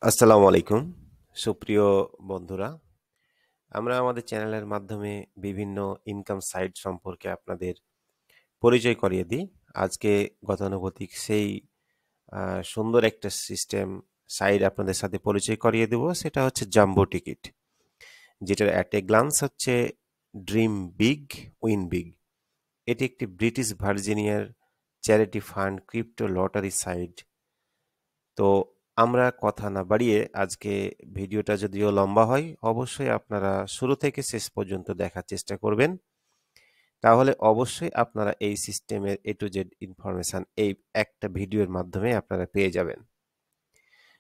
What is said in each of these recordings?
আসসালামু আলাইকুম সুপ্রিয় বন্ধুরা। আমরা আমাদের চ্যানেলের মাধ্যমে বিভিন্ন ইনকাম সাইট সম্পর্কে আপনাদের পরিচয় করিয়ে দিই। আজকে গতানুগতিক সেই সুন্দর একটা সিস্টেম সাইট আপনাদের সাথে পরিচয় করিয়ে দেব। সেটা হচ্ছে জাম্বো টিকিট, যেটার অ্যাট এ গ্লান্স হচ্ছে ড্রিম বিগ উইন বিগ। এটি একটি ব্রিটিশ ভার্জিনিয়ার charity fund crypto lottery site. তো আমরা কথা না বাড়িয়ে আজকে ভিডিওটা যদিও লম্বা হয়, অবশ্যই আপনারা শুরু থেকে শেষ পর্যন্ত দেখার চেষ্টা করবেন। তাহলে অবশ্যই আপনারা এই সিস্টেমের এ টু জেড ইনফরমেশন এই একটা ভিডিওর মাধ্যমে আপনারা পেয়ে যাবেন।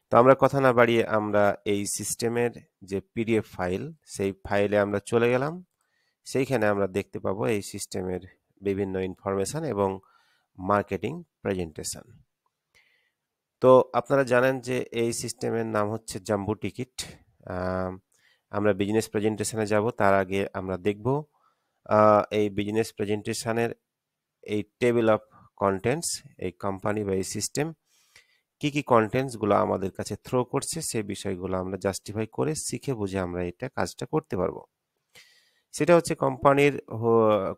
তো আমরা কথা না বাড়িয়ে আমরা এই সিস্টেমের যে পিডিএফ ফাইল, সেই ফাইলে আমরা চলে গেলাম। সেইখানে আমরা দেখতে পাবো এই সিস্টেমের বিভিন্ন ইনফরমেশন এবং মার্কেটিং প্রেজেন্টেশন। তো আপনারা জানেন যে এই সিস্টেমের নাম হচ্ছে জাম্বো টিকিট। আম, আমরা বিজনেস প্রেজেন্টেশনে যাব, তার আগে আমরা দেখব এই বিজনেস প্রেজেন্টেশনের এই টেবিল অফ কন্টেন্টস, এই কোম্পানি বা এই সিস্টেম কি কি কন্টেন্টসগুলো আমাদের কাছে থ্রো করছে, সেই বিষয়গুলো আমরা জাস্টিফাই করে শিখে বুঝে আমরা এটা কাজটা করতে পারবো। সেটা হচ্ছে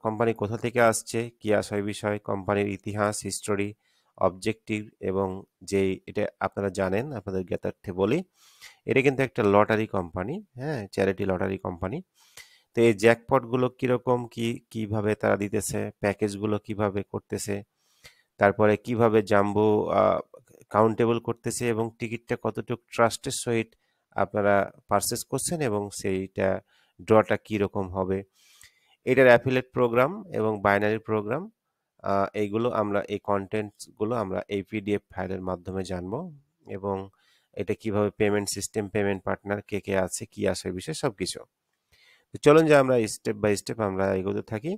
কোম্পানি কোথা থেকে আসছে, কি আশয় বিষয়, কোম্পানির ইতিহাস, হিস্টোরি, অবজেক্টিভ, এবং যেই এটা আপনারা জানেন, আপনাদের জ্ঞাতার্থে বলি, এটা কিন্তু একটা লটারি কোম্পানি, হ্যাঁ, চ্যারিটি লটারি কোম্পানি। তো এই জ্যাকপটগুলো কিরকম, কিভাবে তারা দিতেছে, প্যাকেজগুলো কিভাবে করতেছে, তারপরে কিভাবে জাম্বো কাউন্টেবল করতেছে, এবং টিকিটটা কতটুকু ট্রাস্টের সহিত আপনারা পারচেস করছেন, এবং সেইটা ড্রটা কীরকম হবে, এটার অ্যাফিলেট প্রোগ্রাম এবং বাইনারি প্রোগ্রাম, এইগুলো আমরা এই কন্টেন্টসগুলো আমরা এই পিডিএফ ফাইলের মাধ্যমে জানবো। এবং এটা কিভাবে পেমেন্ট সিস্টেম, পেমেন্ট পার্টনার, কে কে আছে, কি আছে, বিষয় সব কিছু। তো চলুন যে আমরা স্টেপ বাই স্টেপ আমরা এগোতে থাকি।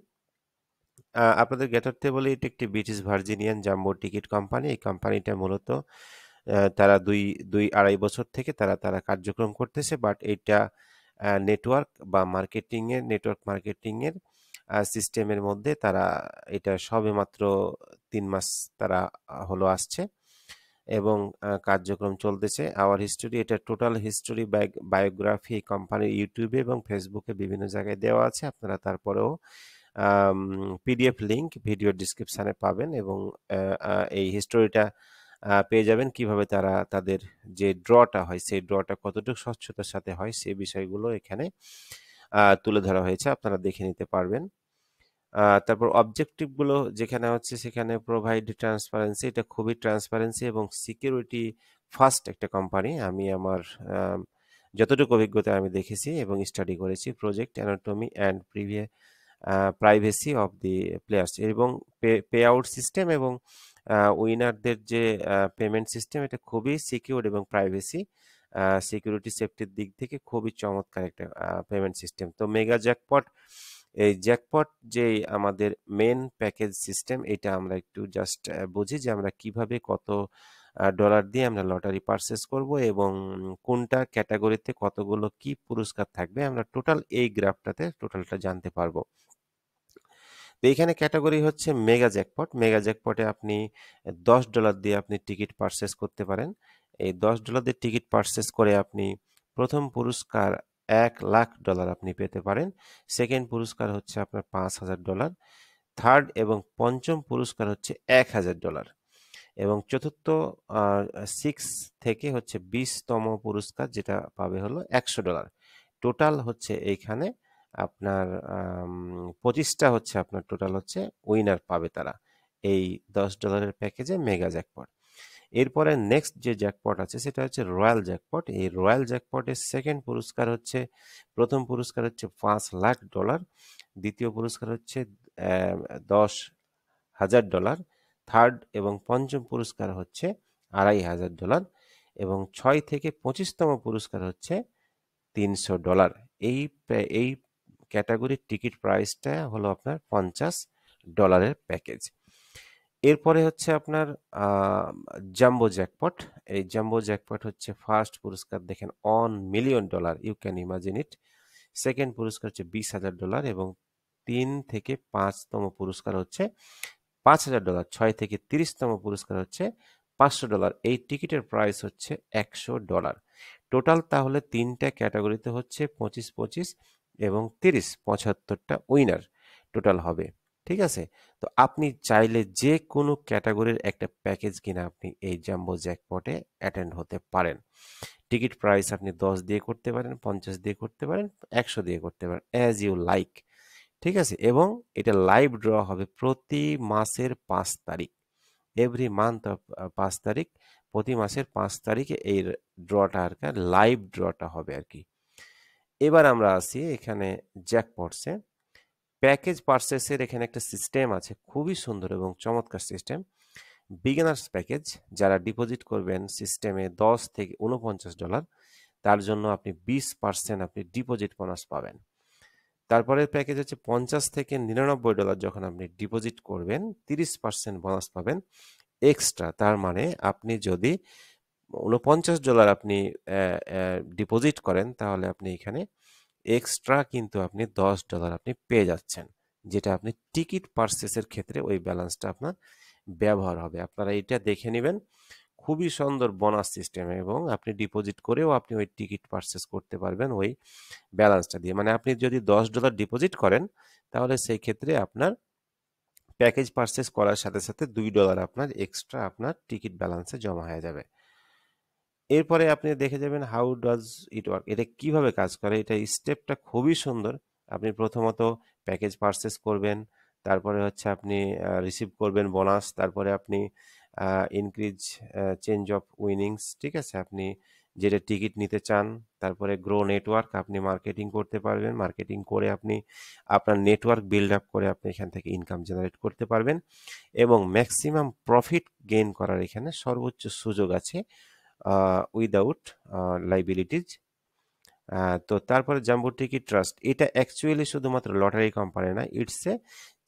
আপনাদের জ্ঞাতার্থে বলি, এটি একটি ব্রিটিশ ভার্জিনিয়ান জাম্বো টিকিট কোম্পানি। এই কোম্পানিটা মূলত তারা দুই দুই আড়াই বছর থেকে তারা তারা কার্যক্রম করতেছে, বাট এটা নেটওয়ার্ক বা নেটওয়ার্ক মার্কেটিংয়ের সিস্টেমের মধ্যে তারা এটা সবেমাত্র 3 মাস তারা হলো আসছে, এবং কার্যক্রম চলতেছে। আওয়ার হিস্টোরি, এটা টোটাল হিস্টোরি বায়োগ্রাফি কোম্পানির ইউটিউবে এবং ফেসবুকে বিভিন্ন জায়গায় দেওয়া আছে। আপনারা তারপরেও পিডিএফ লিংক ভিডিও ডিসক্রিপশানে পাবেন, এবং এই হিস্টোরিটা পেয়ে যাবেন কিভাবে তারা তাদের যে ড্রটা হয়, সেই ড্রটা কতটুকু স্বচ্ছতার সাথে হয়, সেই বিষয়গুলো এখানে তুলে ধরা হয়েছে, আপনারা দেখে নিতে পারবেন। তারপর অবজেক্টিভগুলো যেখানে হচ্ছে, সেখানে প্রোভাইড ট্রান্সপারেন্সি, এটা খুবই ট্রান্সপারেন্সি এবং সিকিউরিটি ফার্স্ট একটা কোম্পানি। আমি আমার যতটুকু অভিজ্ঞতা আমি দেখেছি এবং স্টাডি করেছি, project anatomy and privacy of the players, এবং পে আউট সিস্টেম এবং উইনারদের যে পেমেন্ট সিস্টেম, এটা খুবই সিকিউর এবং সিকিউরিটি সেফটির দিক থেকে খুবই চমৎকার একটা পেমেন্ট সিস্টেম। তো মেগা জ্যাকপট, এই জ্যাকপট যে আমাদের মেন প্যাকেজ সিস্টেম, এটা আমরা একটু জাস্ট বুঝি যে আমরা কিভাবে কত ডলার দিয়ে আমরা লটারি পারচেস করব, এবং কোনটা ক্যাটাগরিতে কতগুলো কি পুরস্কার থাকবে, আমরা টোটাল এই গ্রাফটাতে টোটালটা জানতে পারবো। তো এখানে ক্যাটাগরি হচ্ছে মেগা জ্যাকপট। মেগা জ্যাকপটে আপনি $10 দিয়ে আপনি টিকিট পারচেস করতে পারেন। এই $10 দিয়ে টিকিট পারচেস করে আপনি প্রথম পুরস্কার $1,00,000 আপনি পেতে পারেন। সেকেন্ড পুরস্কার হচ্ছে আপনার $5,000। থার্ড এবং পঞ্চম পুরস্কার হচ্ছে $1,000, এবং চতুর্থ 6 থেকে হচ্ছে 20তম পুরস্কার যেটা পাবে হলো $100। টোটাল হচ্ছে এইখানে আপনার 25টা হচ্ছে আপনার টোটাল হচ্ছে উইনার পাবে তারা এই $10 প্যাকেজে মেগা জ্যাকপট। এরপরে নেক্সট যে জ্যাকপট আছে সেটা হচ্ছে রয়্যাল জ্যাকপট। এই রয়্যাল জ্যাকপটের সেকেন্ড পুরস্কার হচ্ছে, প্রথম পুরস্কার হচ্ছে $5,00,000, দ্বিতীয় পুরস্কার হচ্ছে $10,000, থার্ড এবং পঞ্চম পুরস্কার হচ্ছে $2,500, এবং 6 থেকে 25তম পুরস্কার হচ্ছে $300। এই ক্যাটাগরির টিকিট প্রাইসটা হলো আপনার $50 প্যাকেজ। এরপরে হচ্ছে আপনার জাম্বো জ্যাকপট। এই জাম্বো জ্যাকপট হচ্ছে ফার্স্ট পুরস্কার দেখেন $1,000,000, you can imagine it. Second পুরস্কার হচ্ছে $20,000, এবং 3 থেকে 5তম পুরস্কার হচ্ছে $5,000, 6 থেকে 30তম পুরস্কার হচ্ছে $500। এই টিকিটের প্রাইস হচ্ছে $100। টোটাল তাহলে 3টা ক্যাটাগরিতে হচ্ছে 25 এবং 30, 75টা উইনার টোটাল হবে। ঠিক আছে? তো আপনি চাইলে যে কোনো ক্যাটাগরির একটা প্যাকেজ কিনা আপনি এই জাম্বো জ্যাকপটে অ্যাটেন্ড হতে পারেন। টিকিট প্রাইস আপনি 10 দিয়ে করতে পারেন, 50 দিয়ে করতে পারেন, 100 দিয়ে করতে পারেন, অ্যাজ ইউ লাইক। ঠিক আছে? এবং এটা লাইভ ড্র হবে প্রতি মাসের 5 তারিখ। এভরি মান্থ অফ 5 তারিখ, প্রতি মাসের 5 তারিখে এই ড্রটা আর কি, লাইভ ড্রটা হবে আর কি। এবার আমরা আসি এখানে জ্যাকপটসে। প্যাকেজ পারচেসের এখানে একটা সিস্টেম আছে, খুবই সুন্দর এবং চমৎকার সিস্টেম। বিগিনার্স প্যাকেজ, যারা ডিপোজিট করবেন সিস্টেমে $10 থেকে $49, তার জন্য আপনি 20% আপনি ডিপোজিট বোনাস পাবেন। তারপরের প্যাকেজ হচ্ছে $50 থেকে $99, যখন আপনি ডিপোজিট করবেন 30% বোনাস পাবেন এক্সট্রা। তার মানে আপনি যদি $49 আপনি ডিপোজিট করেন, তাহলে আপনি এখানে এক্সট্রা কিন্তু আপনি $10 আপনি পেয়ে যাচ্ছেন, যেটা আপনি টিকিট পারচেসের ক্ষেত্রে ওই ব্যালেন্সটা আপনার ব্যবহার হবে। আপনারা এটা দেখে নেবেন, খুবই সুন্দর বোনাস সিস্টেম, এবং আপনি ডিপোজিট করেও আপনি ওই টিকিট পারচেস করতে পারবেন ওই ব্যালেন্সটা দিয়ে। মানে আপনি যদি $10 ডিপোজিট করেন, তাহলে সেই ক্ষেত্রে আপনার প্যাকেজ পারচেস করার সাথে সাথে $2 আপনার এক্সট্রা আপনার টিকিট ব্যালেন্সে জমা হয়ে যাবে। এরপরে আপনি দেখে যাবেন হাউ ডাজ ইট ওয়ার্ক, এটা কিভাবে কাজ করে। এটা স্টেপটা খুবই সুন্দর। আপনি প্রথমত প্যাকেজ পারচেস করবেন, তারপরে হচ্ছে আপনি রিসিভ করবেন বোনাস, তারপরে আপনি ইনক্রিজ চেঞ্জ অফ উইনিংস, ঠিক আছে, আপনি যেটা টিকিট নিতে চান। তারপরে গ্রো নেটওয়ার্ক, আপনি মার্কেটিং করতে পারবেন, মার্কেটিং করে আপনি আপনার নেটওয়ার্ক বিল্ড আপ করে আপনি এখান থেকে ইনকাম জেনারেট করতে পারবেন, এবং ম্যাক্সিমাম প্রফিট গেইন করার এখানে সর্বোচ্চ সুযোগ আছে উইদাউট লাইবিলিটিজ। তো তারপরে জাম্বো টিকিট ট্রাস্ট, এটা অ্যাকচুয়ালি শুধুমাত্র লটারি কোম্পানি না, ইটস এ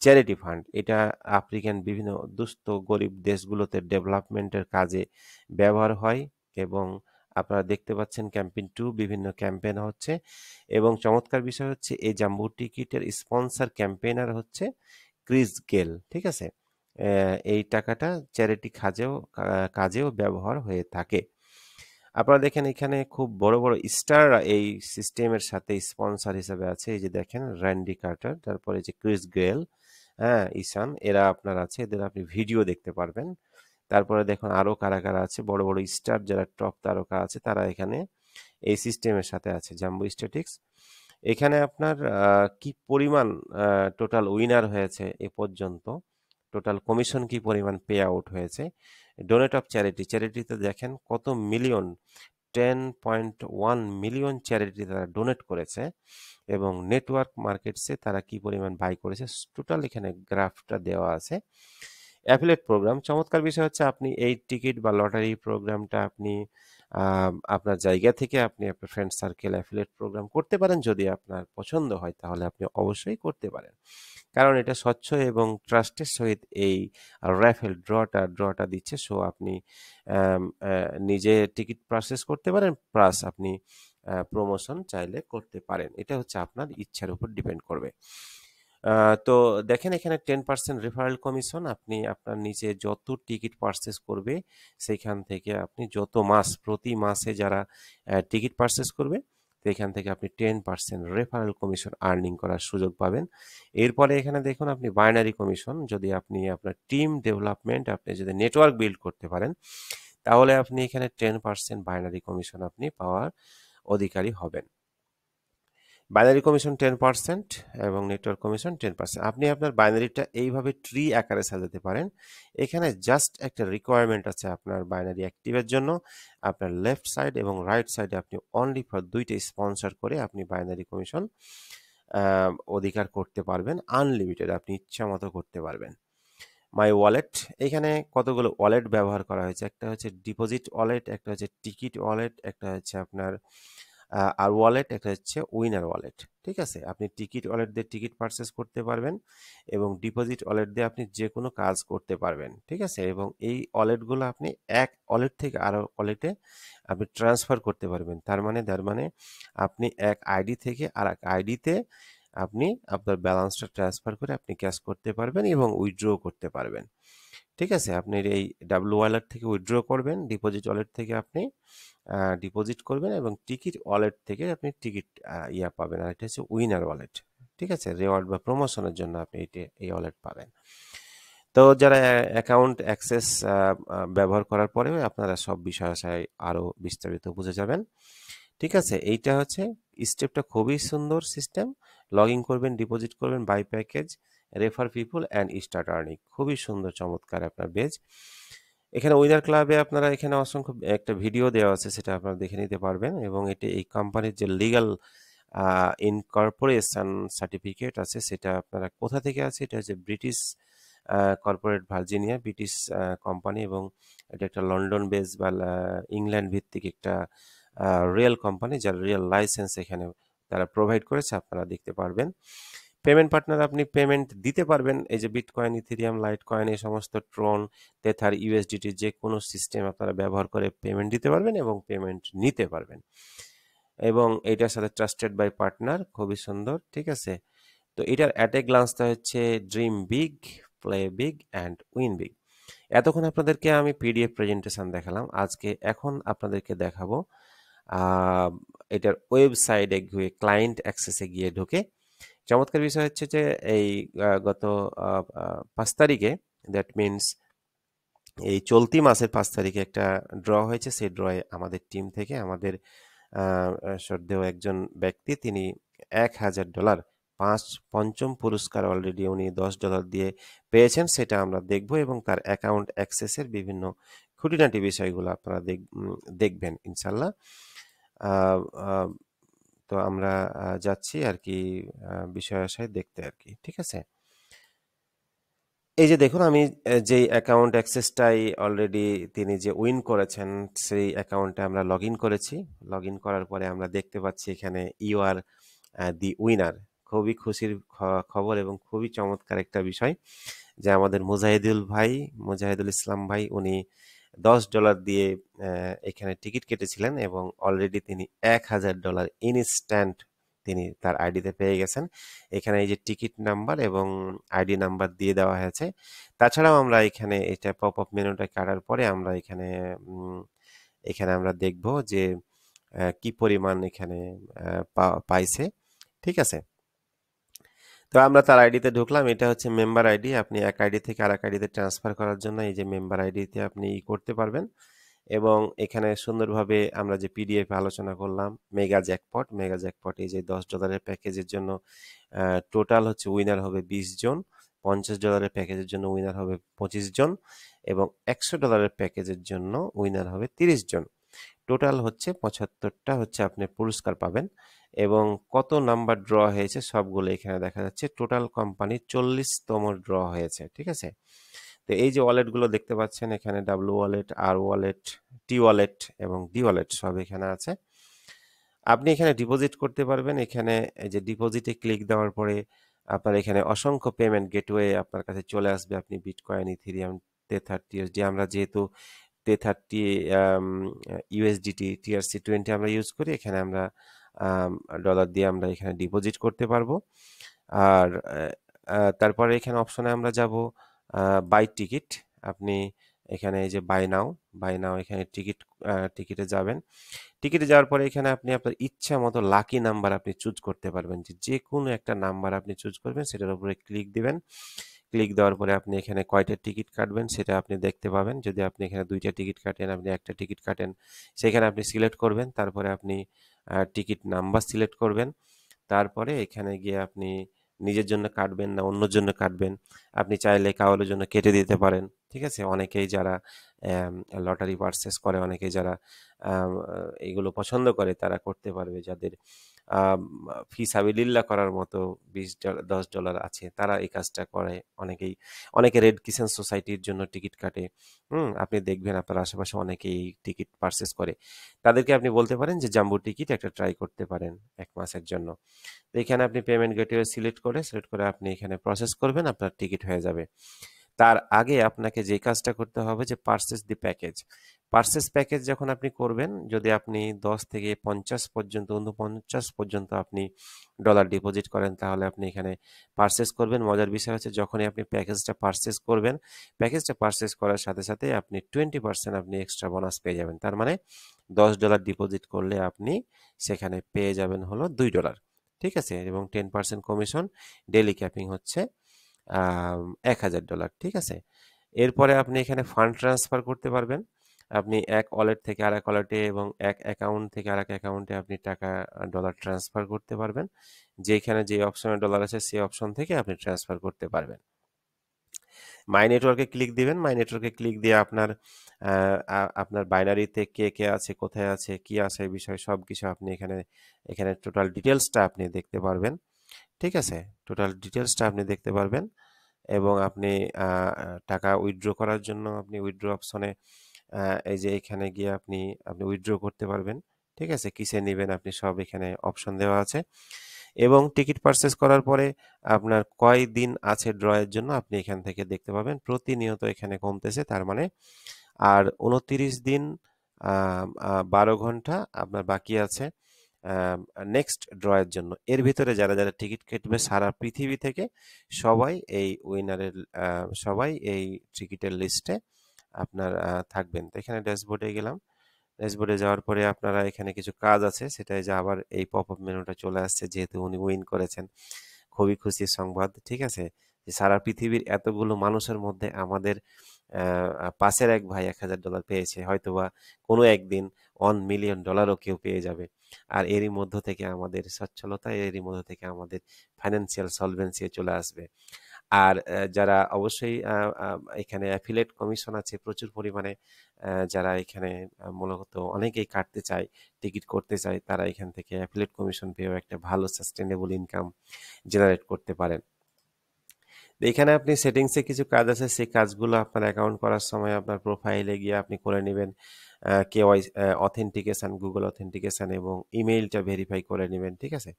চ্যারিটি ফান্ড। এটা আফ্রিকান বিভিন্ন দুস্থ গরিব দেশগুলোতে ডেভেলপমেন্টের কাজে ব্যবহার হয়, এবং আপনারা দেখতে পাচ্ছেন ক্যাম্পেইন 2 বিভিন্ন ক্যাম্পেইন হচ্ছে, এবং চমৎকার বিষয় হচ্ছে এই জাম্বো টিকিটের স্পন্সর ক্যাম্পেইনার হচ্ছে ক্রিস গেল। ঠিক আছে? এই টাকাটা চ্যারিটি কাজেও ব্যবহার হয়ে থাকে। আপনারা দেখেন এখানে খুব বড় বড় স্টাররা এই সিস্টেমের সাথে স্পন্সর হিসেবে আছে। এই যে দেখেন র্যান্ডি কার্টার, তারপরে যে ক্রিস গেল, হ্যাঁ, ঈশান, এরা আপনার আছে, এদের আপনি ভিডিও দেখতে পারবেন। তারপরে দেখুন আরো কারা কারা আছে, বড় বড় স্টার যারা টপ তারকা আছে, তারা এখানে এই সিস্টেমের সাথে আছে জাম্বো স্ট্যাটিক্স। এখানে আপনার কি পরিমাণ টোটাল উইনার হয়েছে এ পর্যন্ত, টোটাল কমিশন কি পরিমাণ পে আউট হয়েছে, ডোনেট অফ চ্যারিটিতে দেখেন কত মিলিয়ন, 10.1 মিলিয়ন চ্যারিটি তারা ডোনেট করেছে, এবং নেটওয়ার্ক মার্কেটসে তারা কি পরিমাণ বাই করেছে, টোটাল এখানে গ্রাফটা দেওয়া আছে। অ্যাফিলিয়েট প্রোগ্রাম, চমৎকার বিষয় হচ্ছে আপনি এই টিকিট বা লটারি প্রোগ্রামটা আপনি আপনার জায়গা থেকে আপনি আপনার ফ্রেন্ড সার্কেল অ্যাফিলিয়েট প্রোগ্রাম করতে পারেন। যদি আপনার পছন্দ হয় তাহলে আপনি অবশ্যই করতে পারেন, কারণ এটা স্বচ্ছ এবং ট্রাস্টের সহিত এই র্যাফেল ড্রটা দিচ্ছে। সো আপনি নিজে টিকিট পারচেস করতে পারেন, প্লাস আপনি প্রমোশন চাইলে করতে পারেন। এটা হচ্ছে আপনার ইচ্ছার উপর ডিপেন্ড করবে। তো দেখেন এখানে 10% রেফারেল কমিশন, আপনি আপনার নিচে যত টিকিট পারচেস করবে সেইখান থেকে আপনি যত প্রতি মাসে যারা টিকিট পারচেস করবে সেখান থেকে আপনি 10% রেফারেল কমিশন আর্নিং করার সুযোগ পাবেন। এরপরে এখানে দেখুন আপনি বাইনারি কমিশন, যদি আপনি আপনার টিম ডেভেলপমেন্ট, আপনি যদি নেটওয়ার্ক বিল্ড করতে পারেন, তাহলে আপনি এখানে 10% বাইনারি কমিশন আপনি পাওয়ার অধিকারী হবেন। বাইনারি কমিশন 10% এবং নেটওয়ার্ক কমিশন 10%। আপনি আপনার বাইনারিটা এইভাবে ট্রি আকারে সাজাতে পারেন। এখানে জাস্ট একটা রিকোয়ারমেন্ট আছে আপনার বাইনারি অ্যাক্টিভের জন্য। আপনার লেফট সাইড এবং রাইট সাইডে আপনি অনলি ফর দুইটা স্পন্সর করে আপনি বাইনারি কমিশন অধিকার করতে পারবেন, আনলিমিটেড, আপনি ইচ্ছা মতো করতে পারবেন। মাই ওয়ালেট, এখানে কতগুলো ওয়ালেট ব্যবহার করা হয়েছে, একটা হচ্ছে ডিপোজিট ওয়ালেট, একটা হচ্ছে টিকিট ওয়ালেট, একটা হচ্ছে আপনার আর ওয়ালেট, একটা হচ্ছে উইনার ওয়ালেট। ঠিক আছে? আপনি টিকিট ওয়ালেট দিয়ে টিকিট পারচেস করতে পারবেন, এবং ডিপোজিট ওয়ালেট দিয়ে আপনি যে কোনো কাজ করতে পারবেন। ঠিক আছে? এবং এই ওয়ালেটগুলো আপনি এক ওয়ালেট থেকে আরো ওয়ালেটে আপনি ট্রান্সফার করতে পারবেন। তার মানে আপনি এক আইডি থেকে আর এক আইডিতে আপনি আপনার ব্যালেন্সটা ট্রান্সফার করে আপনি ক্যাশ করতে পারবেন এবং উইথড্র করতে পারবেন। ঠিক আছে, আপনি এই ডাব্লু ওয়ালেট থেকে উইথড্র করবেন, ডিপোজিট ওয়ালেট থেকে আপনি ডিপোজিট করবেন, এবং টিকিট ওয়ালেট থেকে আপনি টিকিট পাবেন। আর এটা হচ্ছে উইনার ওয়ালেট। ঠিক আছে, রেওয়ার্ড বা প্রমোশনের জন্য আপনি এই ওয়ালেট পাবেন। তো যারা অ্যাকাউন্ট অ্যাক্সেস ব্যবহার করার পরেও আপনারা সব বিষয় আশায় আরও বিস্তারিত বুঝে যাবেন। ঠিক আছে, এইটা হচ্ছে স্টেপটা, খুবই সুন্দর সিস্টেম। লগ ইন করবেন, ডিপোজিট করবেন, buy package, refer people and start earning. খুবই সুন্দর, চমৎকার আপনার বেজ। এখানে উইনার ক্লাবে আপনারা এখানে অসংখ্য একটা ভিডিও দেওয়া আছে, সেটা আপনারা দেখে নিতে পারবেন। এবং এটি এই কোম্পানির যে লিগাল ইনকর্পোরেশন সার্টিফিকেট আছে, সেটা আপনারা কোথা থেকে আছে, এটা হচ্ছে British corporate Virginia, British company, এবং এটা একটা লন্ডন বেস বা ইংল্যান্ড ভিত্তিক একটা রিয়েল কোম্পানি, যার রিয়েল লাইসেন্স এখানে তারা প্রোভাইড করেছে, আপনারা দেখতে পারবেন। পেমেন্ট পার্টনার, আপনি পেমেন্ট দিতে পারবেন এই যে বিটকয়েন, ইথেরিয়াম, লাইট কয়েন, এই সমস্ত ট্রন, তেথার, ইউএসডিটি যে কোনো সিস্টেম আপনারা ব্যবহার করে পেমেন্ট দিতে পারবেন এবং পেমেন্ট নিতে পারবেন। এবং এটার সাথে ট্রাস্টেড বাই পার্টনার, খুবই সুন্দর। ঠিক আছে, তো এটার অ্যাট এ গ্লান্সটা হচ্ছে dream big, play big and win big. এতক্ষণ আপনাদেরকে আমি পিডিএফ প্রেজেন্টেশন দেখালাম, এখন আপনাদেরকে দেখাবো এটার ওয়েবসাইটে গিয়ে, ক্লায়েন্ট অ্যাক্সেসে গিয়ে ঢুকে। চমৎকার বিষয় হচ্ছে যে এই গত 5 তারিখে, দ্যাট মিনস এই চলতি মাসের 5 তারিখে একটা ড্র হয়েছে। সেই ড্রয়ে আমাদের টিম থেকে আমাদের শ্রদ্ধেয় একজন ব্যক্তি, তিনি $1000 পঞ্চম পুরস্কার অলরেডি উনি $10 দিয়ে পেয়েছেন। সেটা আমরা দেখব, এবং তার অ্যাকাউন্ট অ্যাক্সেসের বিভিন্ন খুঁটিনাটি বিষয়গুলো আপনারা দেখবেন ইনশাল্লাহ। আহ, আহ, তো আমরা যাচ্ছি আর কি বিষয় আশায় দেখতে আর কি। ঠিক আছে, এই যে দেখুন, আমি যেই অ্যাকাউন্ট অ্যাক্সেসটাই অলরেডি তিনি যে উইন করেছেন, সেই অ্যাকাউন্টে আমরা লগ ইন করেছি। লগ ইন করার পরে আমরা দেখতে পাচ্ছি এখানে ইউ আর দি উইনার। খুবই খুশির খবর এবং খুবই চমৎকার একটা বিষয় যে আমাদের মুজাহিদুল ইসলাম ভাই, উনি $10 দিয়ে এখানে টিকিট কেটেছিলেন, এবং অলরেডি তিনি $1000 ইনস্ট্যান্ট তিনি তার আইডিতে পেয়ে গেছেন। এখানে এই যে টিকিট নাম্বার এবং আইডি নাম্বার দিয়ে দেওয়া হয়েছে। তাছাড়াও আমরা এখানে এটা পপ আপ মেনুটা কাটার পরে আমরা এখানে আমরা দেখব যে কি পরিমাণ এখানে পাইছে। ঠিক আছে, তো আমরা তার আইডিতে ঢুকলাম। এটা হচ্ছে মেম্বার আইডি। আপনি এক আইডি থেকে আরেক আইডিতে ট্রান্সফার করার জন্য এই যে মেম্বার আইডিতে আপনি করতে পারবেন। এবং এখানে সুন্দরভাবে আমরা যে পিডিএফ আলোচনা করলাম, মেগা জ্যাকপট, এই যে $10 প্যাকেজের জন্য টোটাল হচ্ছে উইনার হবে 20 জন, $50 প্যাকেজের জন্য উইনার হবে 25 জন, এবং $100 প্যাকেজের জন্য উইনার হবে 30 জন। টোটাল হচ্ছে 75টা হচ্ছে আপনি পুরস্কার পাবেন। এবং কত নাম্বার ড্র হয়েছে সবগুলো এখানে দেখা যাচ্ছে। টোটাল কোম্পানি 40তম ড্র হয়েছে। ঠিক আছে, তো এই যে ওয়ালেটগুলো দেখতে পাচ্ছেন এখানে, ডাব্লু ওয়ালেট, আর ওয়ালেট, টি ওয়ালেট এবং ডি ওয়ালেট সব এখানে আছে। আপনি এখানে ডিপোজিট করতে পারবেন। এখানে এই যে ডিপোজিটে ক্লিক দেওয়ার পরে আপনার এখানে অসংখ্য পেমেন্ট গেটওয়ে আপনার কাছে চলে আসবে। আপনি বিটকয়েন, ইথেরিয়াম, টেথার, টিএসডি, আমরা যেহেতু টেথারটি ইউএসডিটি, TRC20 আমরা ইউজ করি, এখানে আমরা ডলার দিয়ে আমরা এখানে ডিপোজিট করতে পারবো। আর তারপরে এখানে অপশনে আমরা যাব বাই টিকিট। আপনি এখানে এই যে বাই নাও এখানে টিকিটে যাবেন। টিকিটে যাওয়ার পরে এখানে আপনি আপনার ইচ্ছা মতো লাকি নাম্বার আপনি চুজ করতে পারবেন, যে কোনো একটা নাম্বার আপনি চুজ করবেন, সেটার উপরে ক্লিক দিবেন। ক্লিক দেওয়ার পরে আপনি এখানে কয়টা টিকিট কাটবেন সেটা আপনি দেখতে পাবেন। যদি আপনি এখানে 2টা টিকিট কাটেন, আপনি একটা টিকিট কাটেন, সেখানে আপনি সিলেক্ট করবেন। তারপরে আপনি টিকিট নাম্বার সিলেক্ট করবেন। তারপরে এখানে গিয়ে আপনি নিজের জন্য কাটবেন না অন্যর জন্য কাটবেন, আপনি চাইলে কারোর জন্য কেটে দিতে পারেন। ঠিক আছে, অনেকেই যারা লটারি পারচেস করে, অনেকেই যারা এগুলো পছন্দ করে, তারা করতে পারবে। যাদের ফি সাবিলিল্লাহ করার মতো $10 আছে, তারা এই কাজটা করে। অনেকে রেড কিচেন সোসাইটির জন্য টিকিট কাটে। আপনি দেখবেন আপনার আশেপাশে অনেকেই টিকিট পারচেস করে। তাদেরকে আপনি বলতে পারেন যে জাম্বো টিকিট একটা ট্রাই করতে পারেন 1 মাসের জন্য। তো এখানে আপনি পেমেন্ট গেটওয়ে সিলেক্ট করে আপনি এখানে প্রসেস করবেন, আপনার টিকিট হয়ে যাবে। তার আগে আপনাকে যে কাজটা করতে হবে যে পারচেজ দি প্যাকেজ। পারচেজ প্যাকেজ যখন আপনি করবেন, যদি আপনি 10 থেকে 50 পর্যন্ত 49 পর্যন্ত আপনি ডলার ডিপোজিট করেন, তাহলে আপনি এখানে পারচেজ করবেন। মজার বিষয় হচ্ছে যখনই আপনি প্যাকেজটা পারচেজ করবেন, প্যাকেজটা পারচেজ করার সাথে সাথে আপনি 20% আপনি এক্সট্রা বোনাস পেয়ে যাবেন। তার মানে $10 ডিপোজিট করলে আপনি সেখানে পেয়ে যাবেন হলো $2। ঠিক আছে, এবং 10% কমিশন, ডেইলি ক্যাপিং হচ্ছে $1000। ঠিক আছে, এরপরে আপনি এখানে ফান্ড ট্রান্সফার করতে পারবেন। আপনি এক ওয়ালেট থেকে আরেক ওয়ালেটে এবং এক অ্যাকাউন্ট থেকে আরেক অ্যাকাউন্টে আপনি টাকা ডলার ট্রান্সফার করতে পারবেন। যেখানে যে অপশনে ডলার আছে সেই অপশন থেকে আপনি ট্রান্সফার করতে পারবেন। মাই নেটওয়ার্কে ক্লিক দিবেন। মাই নেটওয়ার্কে ক্লিক দিয়ে আপনার আপনার বাইনারিতে কে কে আছে, কোথায় আছে, কি আছে, এই বিষয়ে সব কিছু আপনি এখানে এখানে টোটাল ডিটেলসটা আপনি দেখতে পারবেন। ঠিক আছে, টোটাল ডিটেলসটা আপনি দেখতে পারবেন এবং আপনি টাকা উইথড্র করার জন্য আপনি উইথড্র অপশনে এই যে এখানে গিয়ে আপনি আপনি উইথড্র করতে পারবেন। ঠিক আছে, কিসে নেবেন আপনি সব এখানে অপশন দেওয়া আছে এবং টিকিট পারচেজ করার পরে আপনার কয় দিন আছে ড্রয়ের জন্য আপনি এখান থেকে দেখতে পাবেন। প্রতিনিয়ত এখানে কমতেছে, তার মানে আর 29 দিন 12 ঘন্টা আপনার বাকি আছে নেক্সট ড্রয়ের জন্য। এর ভিতরে যারা যারা টিকিট কাটবে সারা পৃথিবী থেকে সবাই এই উইনারের সবাই এই টিকিটের লিস্টে আপনার থাকবেন। তো এখানে ড্যাশবোর্ডে গেলাম। ড্যাশবোর্ডে যাওয়ার পরে আপনারা এখানে কিছু কাজ আছে, সেটাই যে আবার এই পপ আপ মেনুটা চলে আসছে, যেহেতু উনি উইন করেছেন। খুবই খুশির সংবাদ। ঠিক আছে, যে সারা পৃথিবীর এতগুলো মানুষের মধ্যে আমাদের পাশের এক ভাই $1000 পেয়েছে, হয়তোবা কোনো একদিন $1 মিলিয়ন কেউ পেয়ে যাবে। আর এরই মধ্য থেকে আমাদের সচ্ছলতা, এরই মধ্য থেকে আমাদের ফাইন্যান্সিয়াল সলভেন্সি চলে আসবে। আর যারা অবশ্যই এখানে অ্যাফিলিয়েট কমিশন আছে প্রচুর পরিমাণে, যারা এখানে মূলত অনেকেই কাটতে চায়, টিকিট করতে চায়, তারা এখান থেকে অ্যাফিলিয়েট কমিশন পেয়েও একটা ভালো সাস্টেনেবল ইনকাম জেনারেট করতে পারেন। তো এখানে আপনি সেটিংসে কিছু কাজ আছে, সেই কাজগুলো আপনার অ্যাকাউন্ট করার সময় আপনার প্রোফাইলে গিয়ে আপনি করে নেবেন। কেওয়াই অথেন্টিকেশন, গুগল অথেন্টিকেশন এবং ইমেইলটা ভেরিফাই করে নেবেন। ঠিক আছে,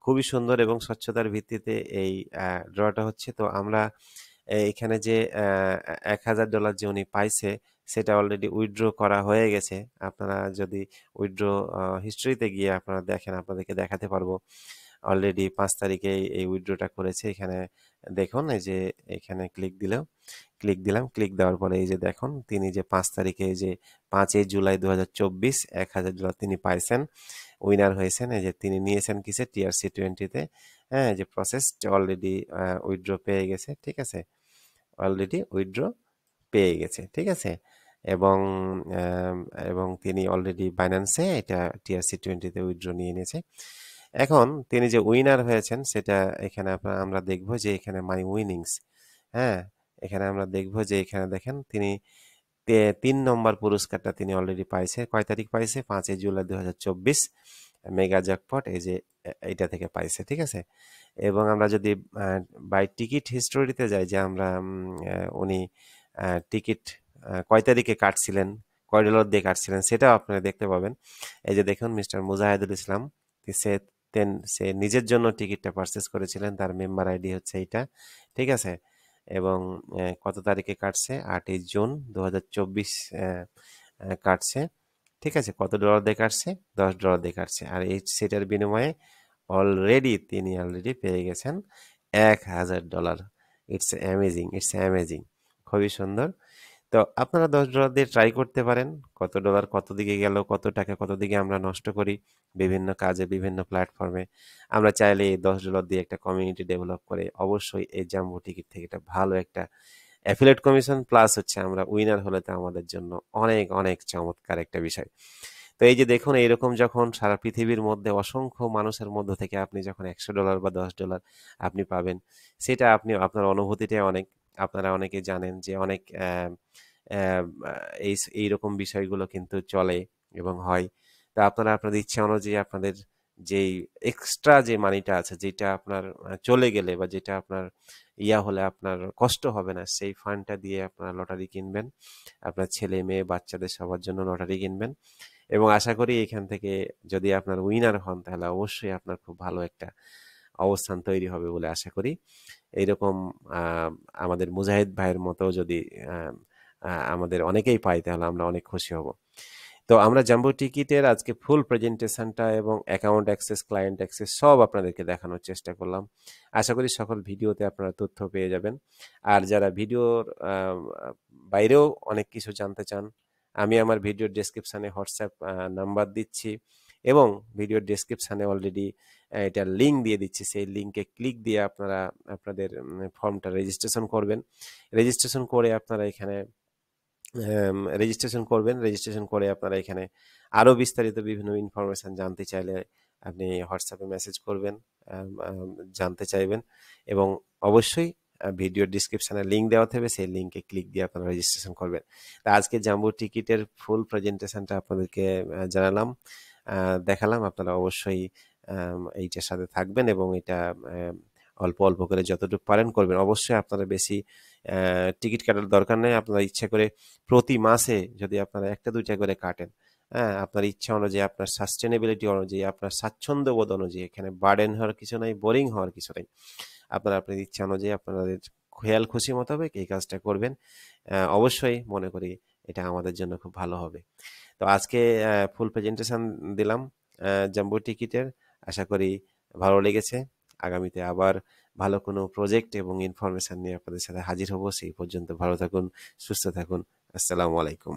খুবই সুন্দর এবং স্বচ্ছতার ভিত্তিতে এই ড্রটা হচ্ছে। তো আমরা এখানে যে $1000 যে উনি পাইছে সেটা অলরেডি উইথড্র করা হয়ে গেছে। আপনারা যদি উইথড্র হিস্ট্রিতে গিয়ে আপনারা দেখেন, আপনাদেরকে দেখাতে পারবো অলরেডি 5 তারিখে এই উইথড্রটা করেছে। এখানে দেখুন, এই যে এখানে ক্লিক দিলাম, ক্লিক দেওয়ার পরে এই যে দেখুন তিনি যে 5 তারিখে, এই যে 5 জুলাই 2024 $1000 তিনি পাইছেন, উইনার হয়েছেন। এই যে তিনি নিয়েছেন কিসে, TRC20-তে। হ্যাঁ, যে প্রসেস অলরেডি উইথড্র পেয়ে গেছে। ঠিক আছে, অলরেডি উইথড্র পেয়ে গেছে। ঠিক আছে, এবং আম, এবং তিনি অলরেডি বাইন্যান্সে এটা TRC20-তে উইথড্র নিয়ে নিয়েছে। এখন তিনি যে উইনার হয়েছেন সেটা এখানে আমরা দেখব যে এখানে মাই উইনিংস। হ্যাঁ, এখানে আমরা দেখব যে এখানে দেখেন তিনি 3 নম্বর পুরস্কারটা তিনি অলরেডি পাইছে। কয় তারিখ পাইছে? 5 জুলাই 2024 মেগা জ্যাকপট, এই যে এইটা থেকে পাইছে। ঠিক আছে, এবং আমরা যদি বাই টিকিট হিস্টোরিতে যাই, যে আমরা উনি টিকিট কয় তারিখে কাটছিলেন, কয় ডলার দিয়ে কাটছিলেন, সেটাও আপনারা দেখতে পাবেন। এই যে দেখুন মিস্টার মুজাহিদুল ইসলাম, সে সে নিজের জন্য টিকিটটা পারচেস করেছিলেন, তার মেম্বার আইডি হচ্ছে এইটা। ঠিক আছে, এবং কত তারিখে কাটছে? 8ই জুন 2024 কাটছে। ঠিক আছে, কত ডলার দিয়ে কাটছে? $10 দিয়ে কাটছে। আর এই সেটার বিনিময়ে তিনি অলরেডি পেয়ে গেছেন $1000। ইটস অ্যামেজিং, ইটস অ্যামেজিং, খুবই সুন্দর। তো আপনারা $10 দিয়ে ট্রাই করতে পারেন। কত ডলার কত দিকে গেল, কত টাকা কত দিকে আমরা নষ্ট করি বিভিন্ন কাজে, বিভিন্ন প্ল্যাটফর্মে। আমরা চাইলে এই $10 দিয়ে একটা কমিউনিটি ডেভেলপ করে অবশ্যই এই জাম্বো টিকিট থেকে একটা ভালো একটা অ্যাফিলিয়েট কমিশন প্লাস হচ্ছে আমরা উইনার হলে তো আমাদের জন্য অনেক অনেক চমৎকার একটা বিষয়। তো এই যে দেখুন, এইরকম যখন সারা পৃথিবীর মধ্যে অসংখ্য মানুষের মধ্য থেকে আপনি যখন $100 বা $10 আপনি পাবেন, সেটা আপনি আপনার অনুভূতিটাই অনেক। আপনারা অনেকে জানেন যে অনেক এইরকম বিষয়গুলো কিন্তু চলে এবং হয়। তো আপনারা আপনাদের ইচ্ছা অনুযায়ী আপনাদের যেই এক্সট্রা যে মানিটা আছে, যেটা আপনার চলে গেলে বা যেটা আপনার হলে আপনার কষ্ট হবে না, সেই ফান্ডটা দিয়ে আপনারা লটারি কিনবেন। আপনার ছেলে মেয়ে বাচ্চাদের সবার জন্য লটারি কিনবেন এবং আশা করি এখান থেকে যদি আপনার উইনার হন তাহলে অবশ্যই আপনার খুব ভালো একটা অবস্থান তৈরি হবে বলে আশা করি। এইরকম আমাদের মুজাহিদ ভাইয়ের মতো যদি আমাদের অনেকেই পাই তাহলে আমরা অনেক খুশি হব। তো আমরা জাম্বো টিকিটের আজকে ফুল প্রেজেন্টেশনটা এবং অ্যাকাউন্ট অ্যাক্সেস, ক্লায়েন্ট অ্যাক্সেস সব আপনাদেরকে দেখানোর চেষ্টা করলাম। আশা করি সকল ভিডিওতে আপনারা তথ্য পেয়ে যাবেন। আর যারা ভিডিওর বাইরেও অনেক কিছু জানতে চান, আমি আমার ভিডিওর ডেসক্রিপশানে হোয়াটসঅ্যাপ নাম্বার দিচ্ছি এবং ভিডিওর ডেসক্রিপশানে অলরেডি এটার লিঙ্ক দিয়ে দিচ্ছি। সেই লিঙ্কে ক্লিক দিয়ে আপনারা আপনাদের ফর্মটা রেজিস্ট্রেশন করবেন। রেজিস্ট্রেশন করে আপনারা এখানে রেজিস্ট্রেশন করবেন। রেজিস্ট্রেশন করে আপনারা এখানে আরও বিস্তারিত বিভিন্ন ইনফরমেশান জানতে চাইলে আপনি হোয়াটসঅ্যাপে মেসেজ করবেন, জানতে চাইবেন এবং অবশ্যই ভিডিওর ডিসক্রিপশানে লিঙ্ক দেওয়া থাকবে, সেই লিঙ্কে ক্লিক দিয়ে আপনারা রেজিস্ট্রেশন করবেন। তা আজকে জাম্বো টিকিটের ফুল প্রেজেন্টেশনটা আপনাদেরকে জানালাম, দেখালাম। আপনারা অবশ্যই এইটার সাথে থাকবেন এবং এটা অল্প অল্প করে যতটুকু পারেন করবেন। অবশ্যই আপনারা বেশি টিকিট কাটার দরকার নেই। আপনারা ইচ্ছা করে প্রতি মাসে যদি আপনারা 1টা 2টা করে কাটেন, হ্যাঁ, আপনার ইচ্ছা অনুযায়ী, আপনার সাস্টেনেবিলিটি অনুযায়ী, আপনার স্বাচ্ছন্দ্যবোধ অনুযায়ী, এখানে বার্ডেন হওয়ার কিছু নাই, বোরিং হওয়ার কিছু নাই। আপনারা আপনাদের ইচ্ছা অনুযায়ী আপনাদের খেয়াল খুশি মোতাবেক এই কাজটা করবেন। অবশ্যই মনে করি এটা আমাদের জন্য খুব ভালো হবে। তো আজকে ফুল প্রেজেন্টেশন দিলাম জাম্বো টিকিটের। আশা করি ভালো লেগেছে। আগামীতে আবার ভালো কোনো প্রজেক্ট এবং ইনফরমেশন নিয়ে আপনাদের সাথে হাজির হব। সেই পর্যন্ত ভালো থাকুন, সুস্থ থাকুন। আসসালামু আলাইকুম।